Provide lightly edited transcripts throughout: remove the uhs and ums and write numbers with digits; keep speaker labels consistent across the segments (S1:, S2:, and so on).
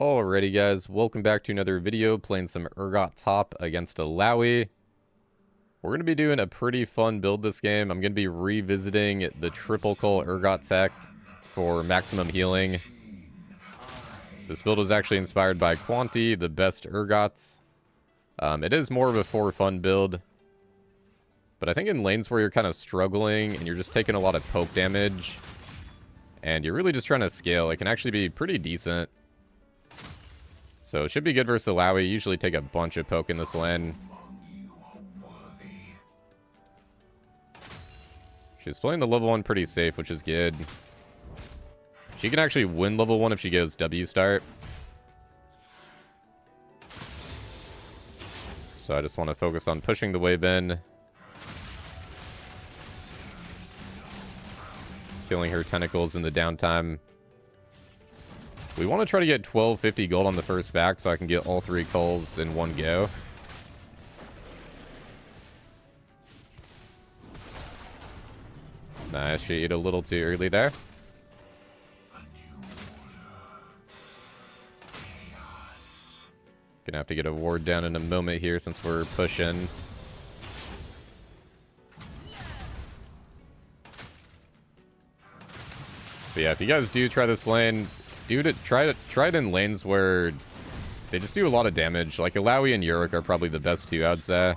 S1: Alrighty guys, welcome back to another video playing some Urgot top against a Lowy. We're going to be doing a pretty fun build this game. I'm going to be revisiting the triple Cull Urgot tech for maximum healing. This build was actually inspired by Quanti, the best Urgots. It is more of a for fun build. But I think in lanes where you're kind of struggling and you're just taking a lot of poke damage and you're really just trying to scale, it can actually be pretty decent. So it should be good versus the Lowy. Usually take a bunch of poke in this lane. She's playing the level 1 pretty safe, which is good. She can actually win level 1 if she goes W start. So I just want to focus on pushing the wave in. Killing her tentacles in the downtime. We want to try to get 1250 gold on the first back so I can get all 3 culls in one go. Nice, she ate a little too early there. Gonna have to get a ward down in a moment here since we're pushing. But yeah, if you guys do try this lane, try it in lanes where they just do a lot of damage. Like Lowy and Urgot are probably the best two, I'd say.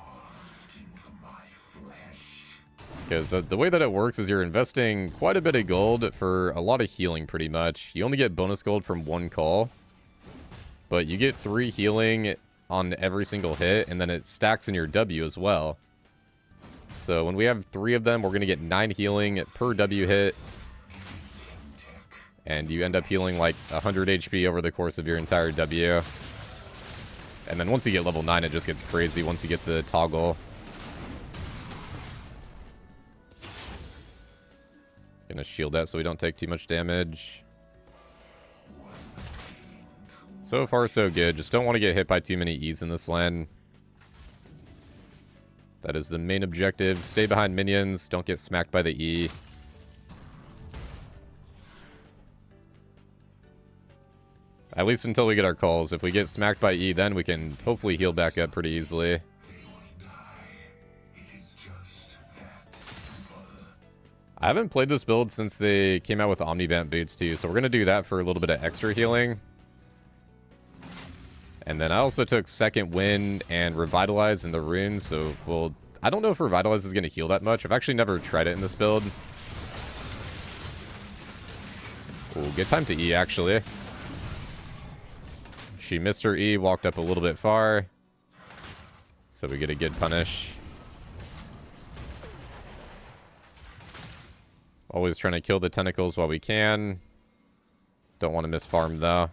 S1: Because the way that it works is you're investing quite a bit of gold for a lot of healing, pretty much. You only get bonus gold from 1 call, but you get 3 healing on every single hit, and then it stacks in your W as well. So when we have 3 of them, we're going to get 9 healing per W hit. And you end up healing like 100 HP over the course of your entire W. And then once you get level 9, it just gets crazy once you get the toggle. Gonna shield that so we don't take too much damage. So far, so good. Just don't want to get hit by too many E's in this lane. That is the main objective. Stay behind minions. Don't get smacked by the E. At least until we get our calls. If we get smacked by E, then we can hopefully heal back up pretty easily. I haven't played this build since they came out with Omnivamp boots too, so we're going to do that for a little bit of extra healing. And then I also took Second Wind and Revitalize in the runes, so I don't know if Revitalize is going to heal that much. I've actually never tried it in this build. Ooh, good time to E, actually. She missed her E, walked up a little bit far. So we get a good punish. Always trying to kill the tentacles while we can. Don't want to miss farm though.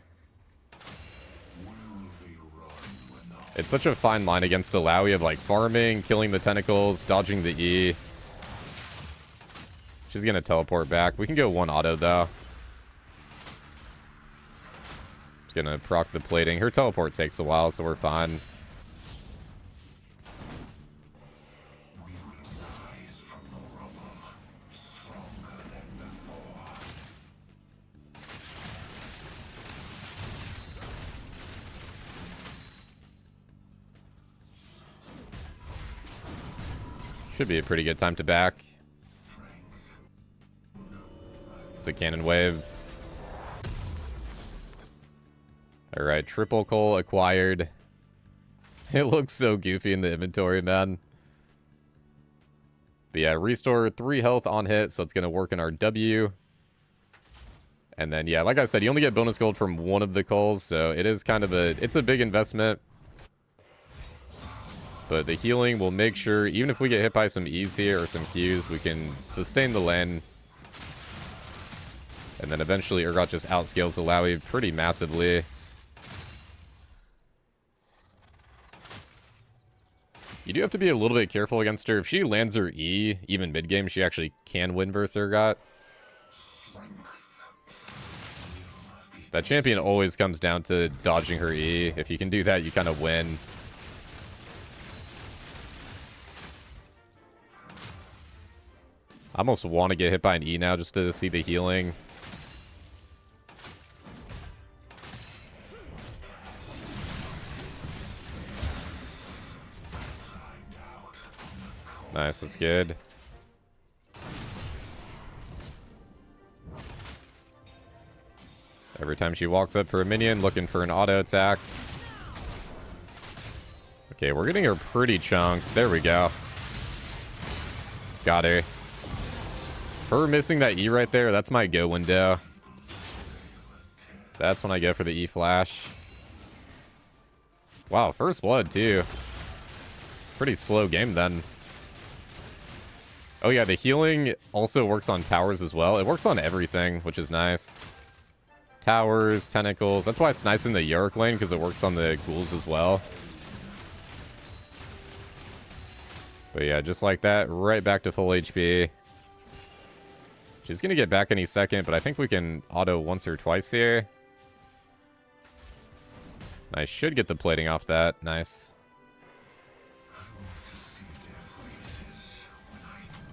S1: It's such a fine line against a Lowy of like farming, killing the tentacles, dodging the E. She's going to teleport back. We can go 1 auto though. Gonna proc the plating. Her teleport takes a while, so we're fine. Should be a pretty good time to back. It's a cannon wave. Alright, triple Cull acquired. It looks so goofy in the inventory, man. But yeah, restore 3 health on hit, so it's going to work in our W. And then, yeah, like I said, you only get bonus gold from 1 of the culls, so it is kind of it's a big investment. But the healing will make sure, even if we get hit by some E's here or some Q's, we can sustain the lane. And then eventually Urgot just outscales the Lowy pretty massively. You do have to be a little bit careful against her. If she lands her E, even mid-game, she actually can win versus Urgot. That champion always comes down to dodging her E. If you can do that, you kind of win. I almost want to get hit by an E now just to see the healing. Nice, that's good. Every time she walks up for a minion, looking for an auto attack. Okay, we're getting her pretty chunked. There we go. Got her. Her missing that E right there, that's my go window. That's when I go for the E flash. Wow, first blood too. Pretty slow game then. Oh yeah, the healing also works on towers as well. It works on everything, which is nice. Towers, tentacles. That's why it's nice in the Yorick lane, because it works on the ghouls as well. But yeah, just like that, right back to full HP. She's going to get back any second, but I think we can auto once or twice here. I should get the plating off that. Nice.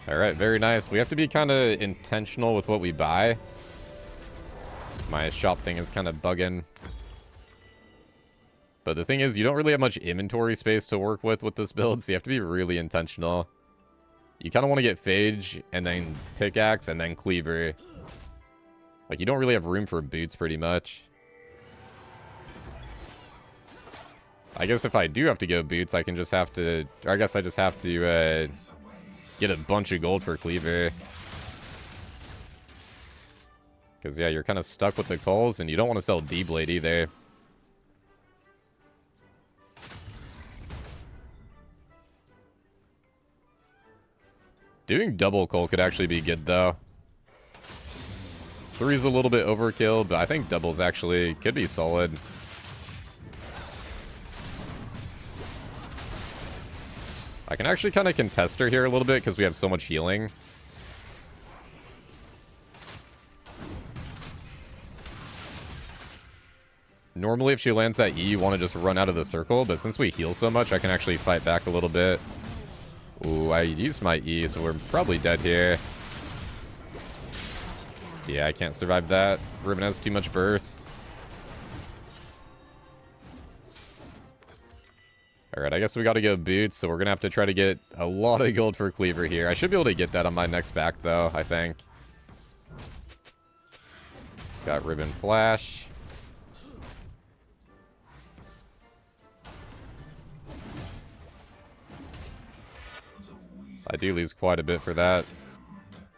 S1: Alright, very nice. We have to be kind of intentional with what we buy. My shop thing is kind of bugging. But the thing is, you don't really have much inventory space to work with this build, so you have to be really intentional. You kind of want to get Phage, and then Pickaxe, and then Cleaver. Like, you don't really have room for boots, pretty much. I guess if I do have to go boots, I can just have to... Or I guess I just have to get a bunch of gold for Cleaver. Because, yeah, you're kind of stuck with the Culls, and you don't want to sell D-Blade either. Doing double Cull could actually be good, though. 3's a little bit overkill, but I think doubles actually could be solid. I can actually kind of contest her here a little bit because we have so much healing. Normally, if she lands that E, you want to just run out of the circle, but since we heal so much, I can actually fight back a little bit. Ooh, I used my E, so we're probably dead here. Yeah, I can't survive that. Riven has too much burst. Alright, I guess we gotta go boots, so we're gonna have to try to get a lot of gold for Cleaver here. I should be able to get that on my next back, though, I think. Got Riven Flash. I do lose quite a bit for that.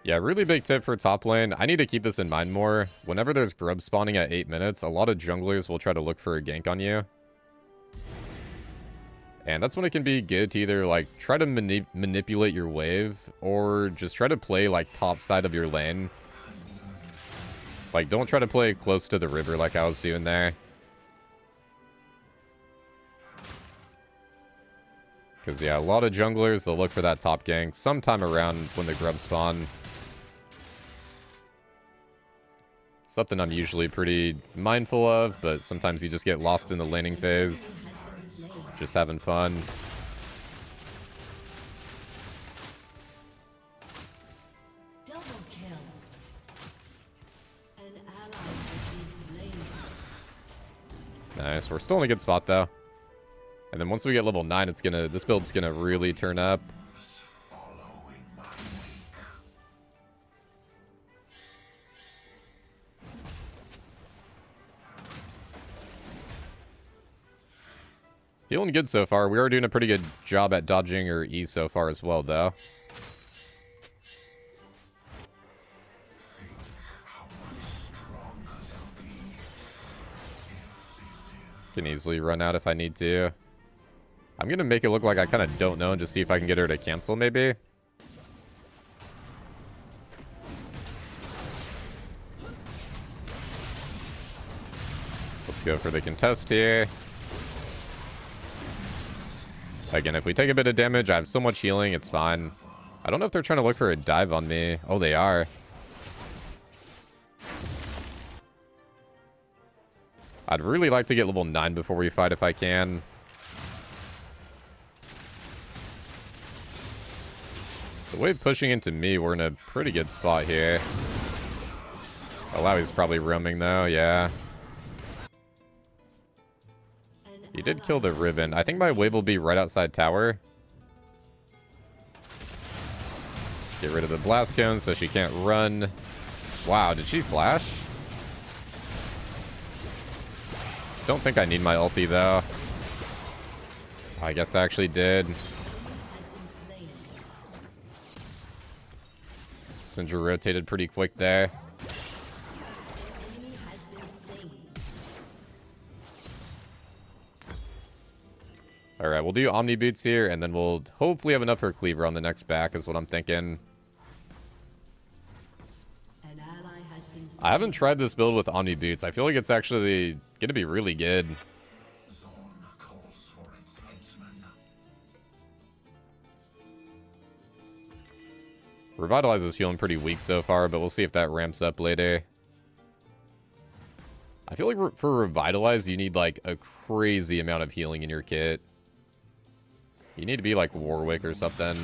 S1: Yeah, really big tip for top lane. I need to keep this in mind more. Whenever there's grub spawning at 8 minutes, a lot of junglers will try to look for a gank on you. And that's when it can be good to either, like, try to manipulate your wave, or just try to play, like, top side of your lane. Like, don't try to play close to the river like I was doing there. Because, yeah, a lot of junglers, they'll look for that top gank sometime around when the grub spawn. Something I'm usually pretty mindful of, but sometimes you just get lost in the laning phase. Just having fun.
S2: Double kill. An ally has been slain.
S1: Nice. We're still in a good spot, though. And then once we get level 9, it's gonna... This build's gonna really turn up. Feeling good so far. We are doing a pretty good job at dodging her E so far as well, though. Can easily run out if I need to. I'm going to make it look like I kind of don't know and just see if I can get her to cancel, maybe. Let's go for the contest here. Again, if we take a bit of damage, I have so much healing, it's fine. I don't know if they're trying to look for a dive on me. Oh, they are. I'd really like to get level 9 before we fight if I can. The wave pushing into me, we're in a pretty good spot here. Alawi's probably roaming though, yeah. He did kill the Riven. I think my wave will be right outside tower. Get rid of the blast cone so she can't run. Wow, did she flash? Don't think I need my ulti though. I guess I actually did. Syndra rotated pretty quick there. Alright, we'll do Omni Boots here, and then we'll hopefully have enough for Cleaver on the next back, is what I'm thinking. I haven't tried this build with Omni Boots. I feel like it's actually going to be really good. Revitalize is feeling pretty weak so far, but we'll see if that ramps up later. I feel like for Revitalize, you need like a crazy amount of healing in your kit. You need to be like Warwick or something.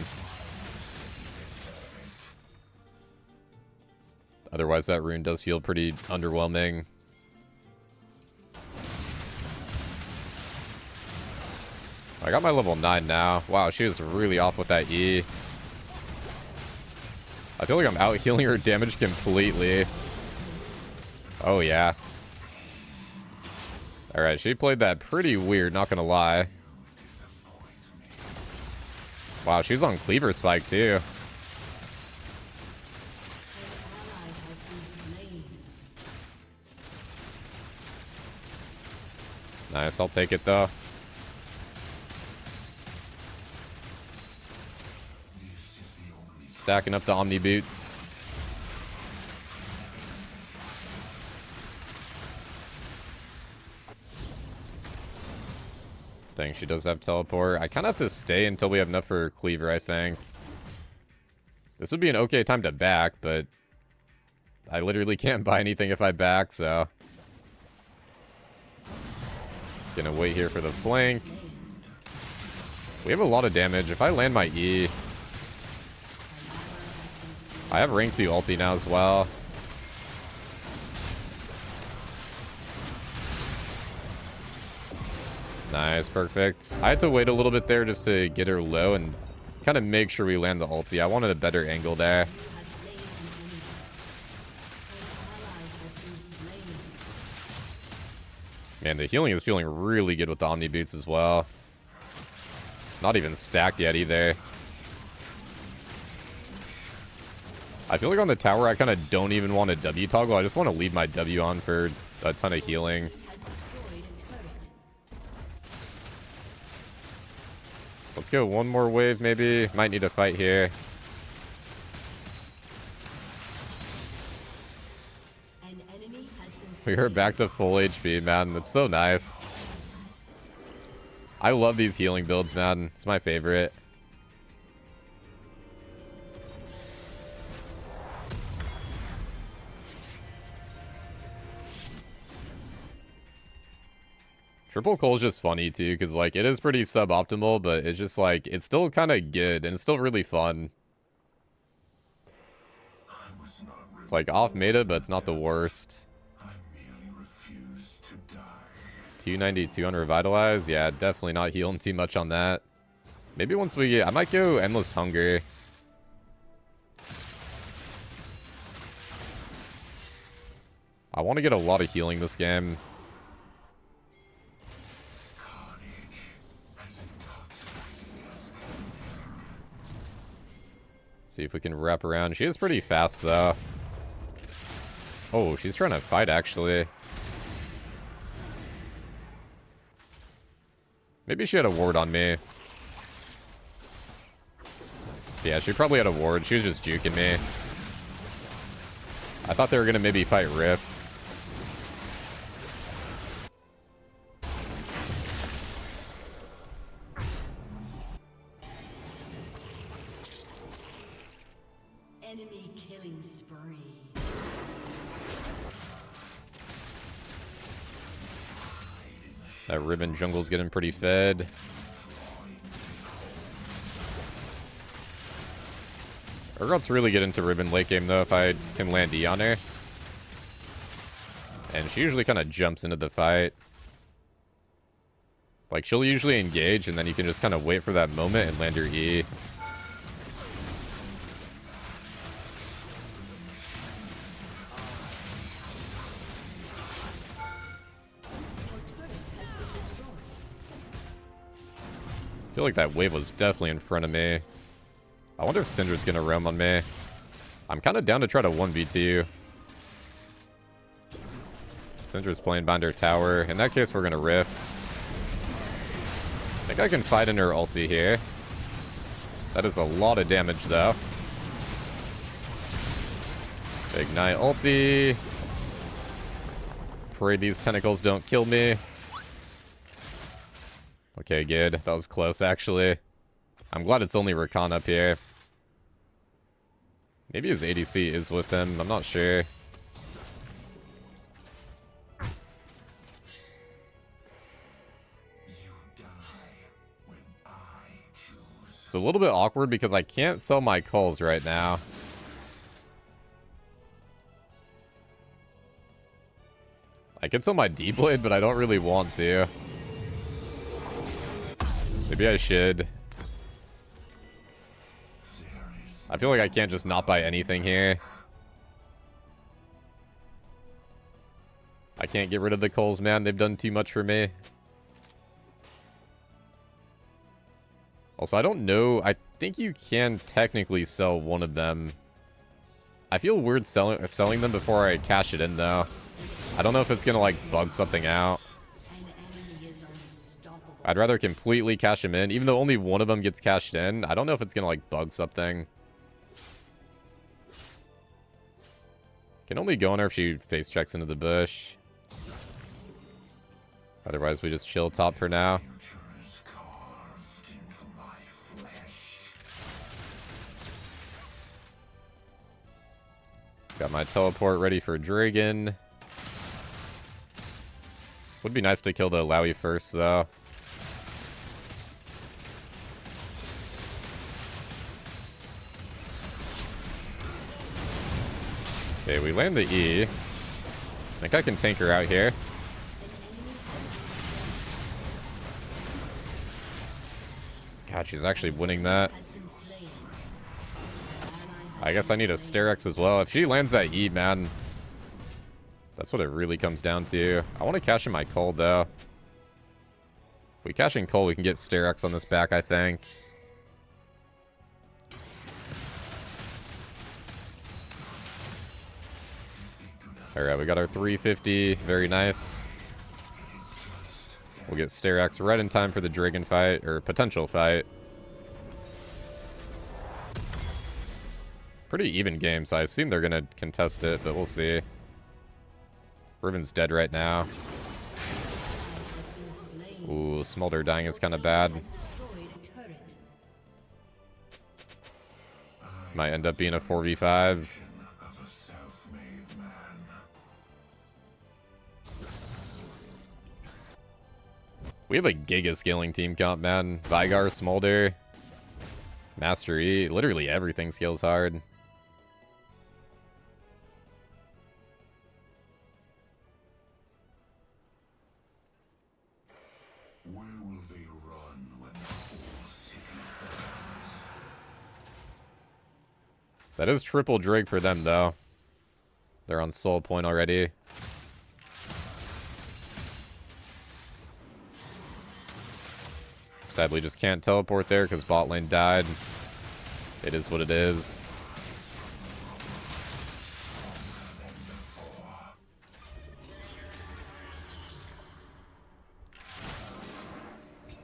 S1: Otherwise, that rune does feel pretty underwhelming. I got my level 9 now. Wow, she was really off with that E. I feel like I'm out healing her damage completely. Oh, yeah. Alright, she played that pretty weird, not gonna lie. Wow, she's on Cleaver Spike, too. Nice, I'll take it, though. Stacking up the Omni Boots. Dang, she does have teleport. I kind of have to stay until we have enough for Cleaver, I think. This would be an okay time to back, but I literally can't buy anything if I back, so... Gonna wait here for the flank. We have a lot of damage. If I land my E... I have rank 2 ulti now as well. Nice, perfect. I had to wait a little bit there just to get her low and kind of make sure we land the ulti. I wanted a better angle there. Man, the healing is feeling really good with the Omni Boots as well. Not even stacked yet either. I feel like on the tower, I kind of don't even want a W toggle. I just want to leave my W on for a ton of healing. Let's go one more wave, maybe. Might need a fight here. We are back to full HP, man. That's so nice. I love these healing builds, man. It's my favorite. Triple Cull is just funny, too, because, like, it is pretty suboptimal, but it's just, like, it's still kind of good, and it's still really fun. It's, like, off meta, but it's not the worst. 292 on Revitalize? Yeah, definitely not healing too much on that. Maybe once we get... I might go Endless Hunger. I want to get a lot of healing this game. See if we can wrap around. She is pretty fast, though. Oh, she's trying to fight, actually. Maybe she had a ward on me. Yeah, she probably had a ward. She was just juking me. I thought they were going to maybe fight Rift.
S2: Enemy killing spree.
S1: That Ribbon jungle's getting pretty fed. Urgot's really get into Ribbon late game, though, if I can land E on her. And she usually kind of jumps into the fight. Like, she'll usually engage, and then you can just kind of wait for that moment and land your E. feel like that wave was definitely in front of me. I wonder if Syndra's gonna roam on me. I'm kind of down to try to 1v2. Syndra's playing behind her tower. In that case, we're gonna Rift. I think I can fight in her ulti here. That is a lot of damage, though. Ignite ulti. Pray these tentacles don't kill me. Okay, good. That was close, actually. I'm glad it's only Rakan up here. Maybe his ADC is with him. I'm not sure. It's a little bit awkward because I can't sell my culls right now. I can sell my D-Blade, but I don't really want to. Maybe I should. I feel like I can't just not buy anything here. I can't get rid of the culls, man. They've done too much for me. Also, I don't know. I think you can technically sell one of them. I feel weird selling them before I cash it in, though. I don't know if it's gonna, like, bug something out. I'd rather completely cash them in. Even though only one of them gets cashed in, I don't know if it's gonna, like, bug something. Can only go on her if she face checks into the bush. Otherwise, we just chill top for now. Got my teleport ready for Dragon. Would be nice to kill the Lowy first, though. Okay, we land the E. I think I can tank her out here. God, she's actually winning that. I guess I need a Sterex as well. If she lands that E, man, that's what it really comes down to. I want to cash in my Cull, though. If we cash in Cull, we can get Sterex on this back, I think. Alright, we got our 350. Very nice. We'll get Sterex right in time for the Dragon fight, or potential fight. Pretty even game, so I assume they're going to contest it, but we'll see. Riven's dead right now. Ooh, Smolder dying is kind of bad. Might end up being a 4v5. We have a giga scaling team comp, man. Vigar, Smolder, Master E. Literally everything scales hard.
S3: Where will they run when the whole city burns?
S1: That is triple Drake for them, though. They're on soul point already. Sadly, just can't teleport there because bot lane died. It is what it is.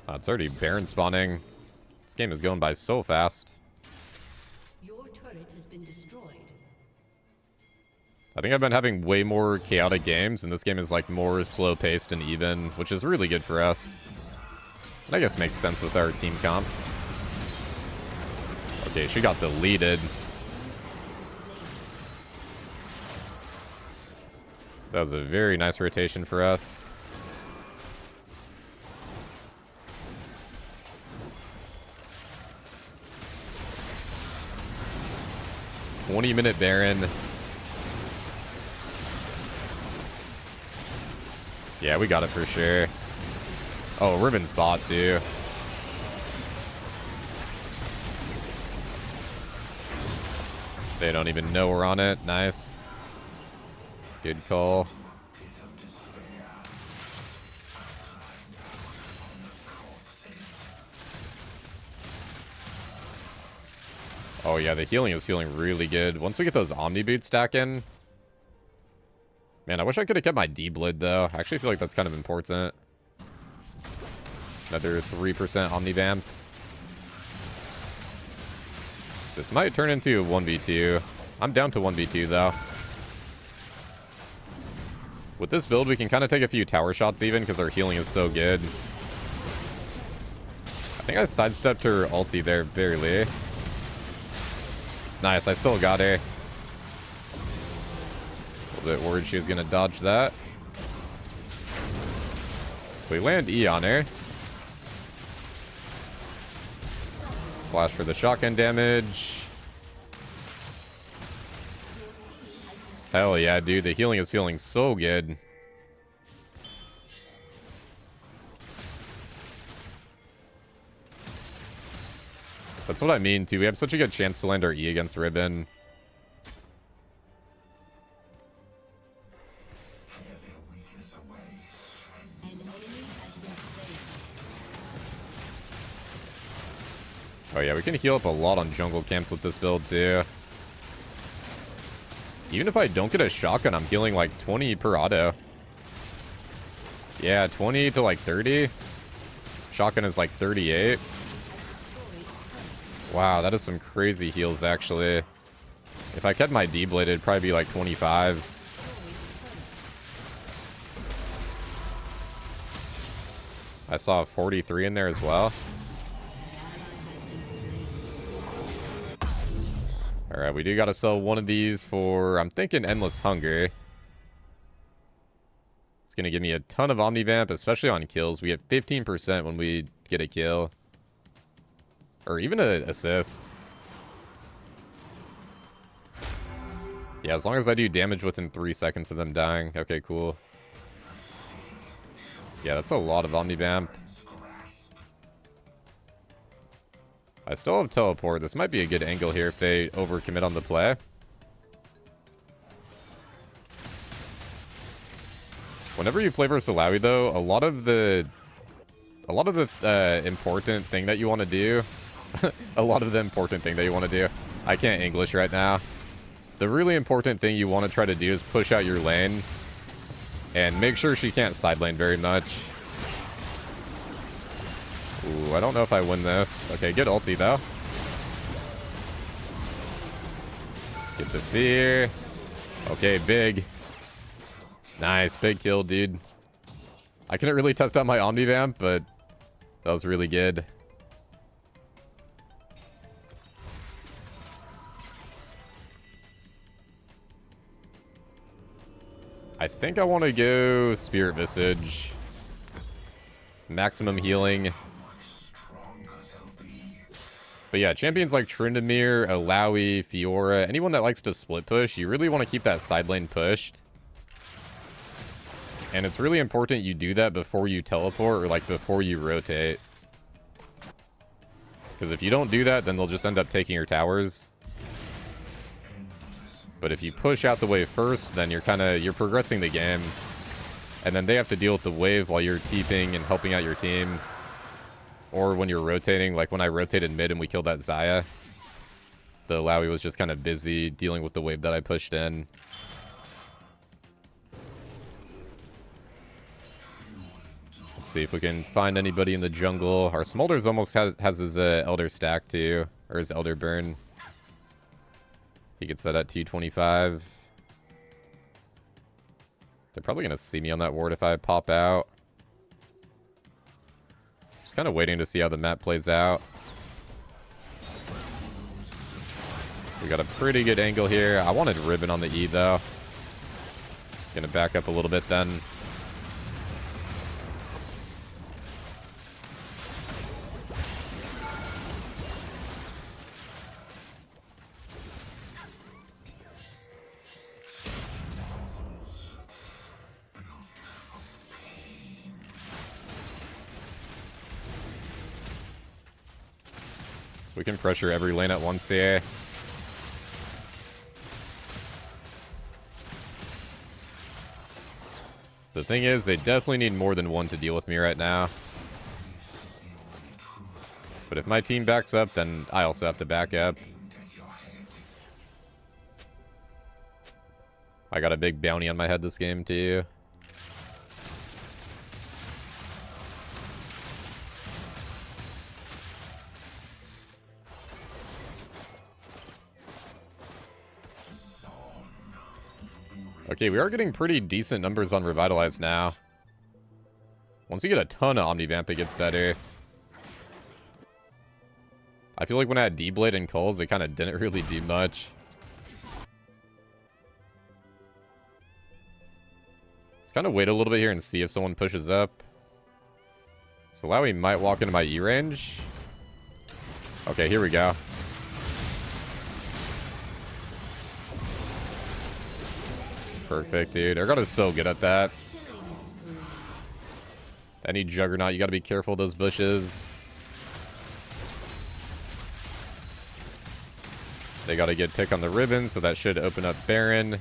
S1: Oh, it's already Baron spawning. This game is going by so fast.
S2: Your turret has been destroyed.
S1: I think I've been having way more chaotic games, and this game is like more slow-paced and even, which is really good for us. I guess makes sense with our team comp. Okay, she got deleted. That was a very nice rotation for us. "20-minute Baron." Yeah, we got it for sure. Oh, Riven's bot, too. They don't even know we're on it. Nice. Good call. Oh yeah, the healing is feeling really good. Once we get those Omni Boots stacking. Man, I wish I could have kept my D-Blade though. I actually feel like that's kind of important. Another 3% Omni Vamp. This might turn into a 1v2. I'm down to 1v2 though. With this build, we can kind of take a few tower shots even because our healing is so good. I think I sidestepped her ulti there barely. Nice, I still got her. A little bit worried she was going to dodge that. We land E on her. Flash for the shotgun damage. Hell yeah, dude. The healing is feeling so good. That's what I mean, too. We have such a good chance to land our E against Ribbon. Oh yeah, we can heal up a lot on jungle camps with this build, too. Even if I don't get a shotgun, I'm healing like 20 per auto. Yeah, 20 to like 30. Shotgun is like 38. Wow, that is some crazy heals, actually. If I kept my D-Blade, it'd probably be like 25. I saw 43 in there as well. Alright, we do gotta sell one of these for, I'm thinking, Endless Hunger. It's gonna give me a ton of Omnivamp, especially on kills. We have 15% when we get a kill. Or even an assist. Yeah, as long as I do damage within 3 seconds of them dying. Okay, cool. Yeah, that's a lot of Omnivamp. I still have teleport. This might be a good angle here if they overcommit on the play. Whenever you play versus Alawi, though, a lot of the important thing that you want to do, I can't English right now. The really important thing you want to try to do is push out your lane and make sure she can't side lane very much. Ooh, I don't know if I win this. Okay, good ulti, though. Get the fear. Okay, big. Nice, big kill, dude. I couldn't really test out my Omnivamp, but that was really good. I think I want to go Spirit Visage. Maximum healing. But yeah, champions like Tryndamere, Alawi, Fiora, anyone that likes to split push, you really want to keep that side lane pushed. And it's really important you do that before you teleport or like before you rotate. Because if you don't do that, then they'll just end up taking your towers. But if you push out the wave first, then you're progressing the game. And then they have to deal with the wave while you're TPing and helping out your team. Or when you're rotating, like when I rotated mid and we killed that Xayah. The Alawi was just kind of busy dealing with the wave that I pushed in. Let's see if we can find anybody in the jungle. Our Smolder's almost has his Elder stack too. Or his Elder burn. He gets that at 225. They're probably going to see me on that ward if I pop out. Just kind of waiting to see how the map plays out. We got a pretty good angle here. I wanted Ribbon on the E, though. Gonna back up a little bit then. We can pressure every lane at once here. The thing is, they definitely need more than one to deal with me right now. But if my team backs up, then I also have to back up. I got a big bounty on my head this game, too. Okay, we are getting pretty decent numbers on Revitalize now. Once you get a ton of Omnivamp, it gets better. I feel like when I had D-Blade and Culls, it kind of didn't really do much. Let's kind of wait a little bit here and see if someone pushes up. So Lowy might walk into my E range. Okay, here we go. Perfect, dude. Urgot is so good at that. Any Juggernaut, you gotta be careful of those bushes. They gotta get pick on the ribbon, so that should open up Baron.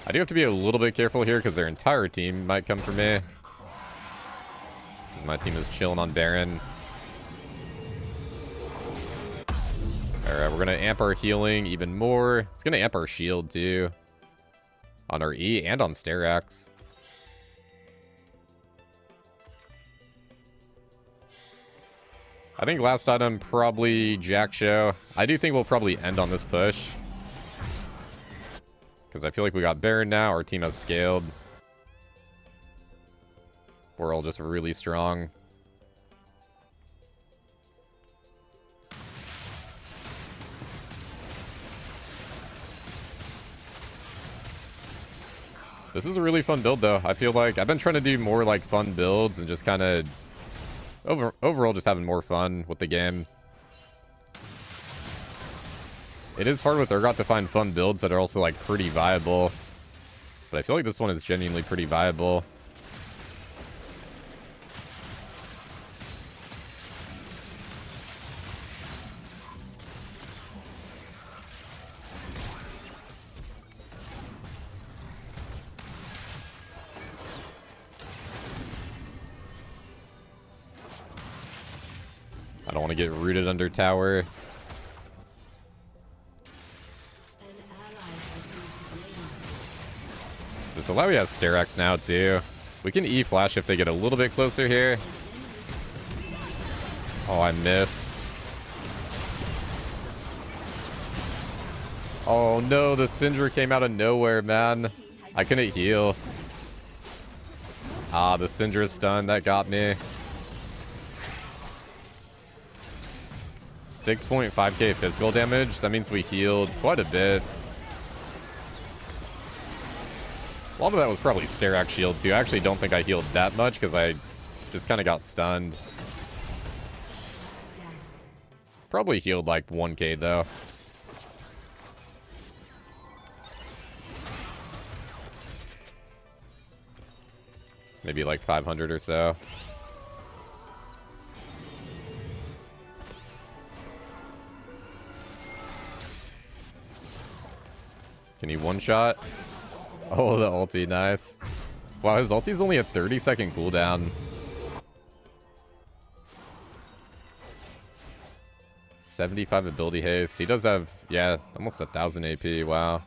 S1: I do have to be a little bit careful here, because their entire team might come for me. Because my team is chilling on Baron. Alright, we're gonna amp our healing even more. It's gonna amp our shield, too. On our E and on Sterax. I think last item, probably jak'sho. I do think we'll probably end on this push. Because I feel like we got Baron now. Our team has scaled. We're all just really strong. This is a really fun build, though. I feel like I've been trying to do more, like, fun builds and just kind of... Overall, just having more fun with the game. It is hard with Urgot to find fun builds that are also, like, pretty viable. But I feel like this one is genuinely pretty viable. I don't want to get rooted under tower. This Alawi has Sterax now, too. We can E-flash if they get a little bit closer here. Oh, I missed. Oh, no. The Syndra came out of nowhere, man. I couldn't heal. Ah, the Syndra stun. That got me. 6.5k physical damage. That means we healed quite a bit. A lot of that was probably Sterax shield too. I actually don't think I healed that much because I just kind of got stunned. Probably healed like 1k though. Maybe like 500 or so. Can he one-shot? Oh, the ulti, nice. Wow, his ulti's only a 30-second cooldown. 75 ability haste. He does have, yeah, almost 1,000 AP, wow.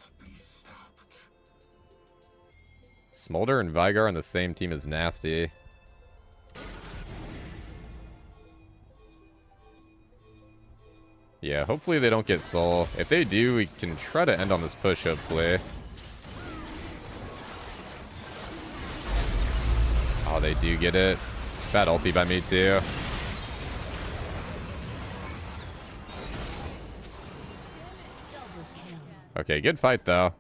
S1: Smolder and Vigar on the same team is nasty. Yeah, hopefully they don't get soul. If they do, we can try to end on this push, hopefully. Oh, they do get it. Bad ulti by me, too. Okay, good fight, though.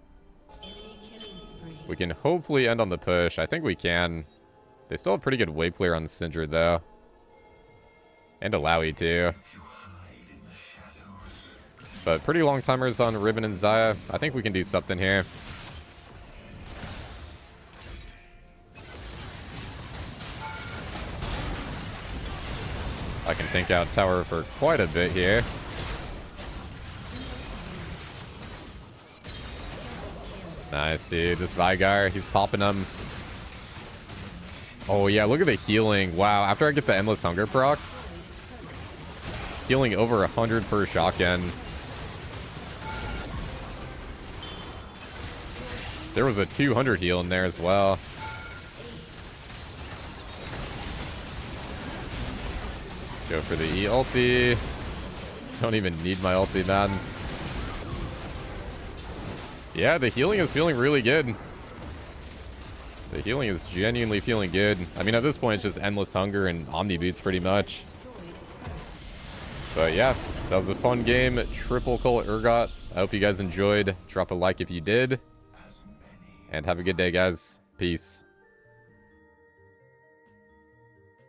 S1: We can hopefully end on the push. I think we can. They still have pretty good wave clear on Syndra, though. And Alawi, too. But pretty long timers on Ribbon and Xayah. I think we can do something here. I can tank out tower for quite a bit here. Nice, dude. This Vigar, he's popping them. Oh, yeah, look at the healing. Wow, after I get the Endless Hunger proc, healing over 100 per shotgun. There was a 200 heal in there as well. Go for the E ulti. Don't even need my ulti, man. Yeah, the healing is feeling really good. The healing is genuinely feeling good. I mean, at this point, it's just endless hunger and omni boots pretty much. But yeah, that was a fun game. Triple Cull Urgot. I hope you guys enjoyed. Drop a like if you did. And have a good day, guys. Peace.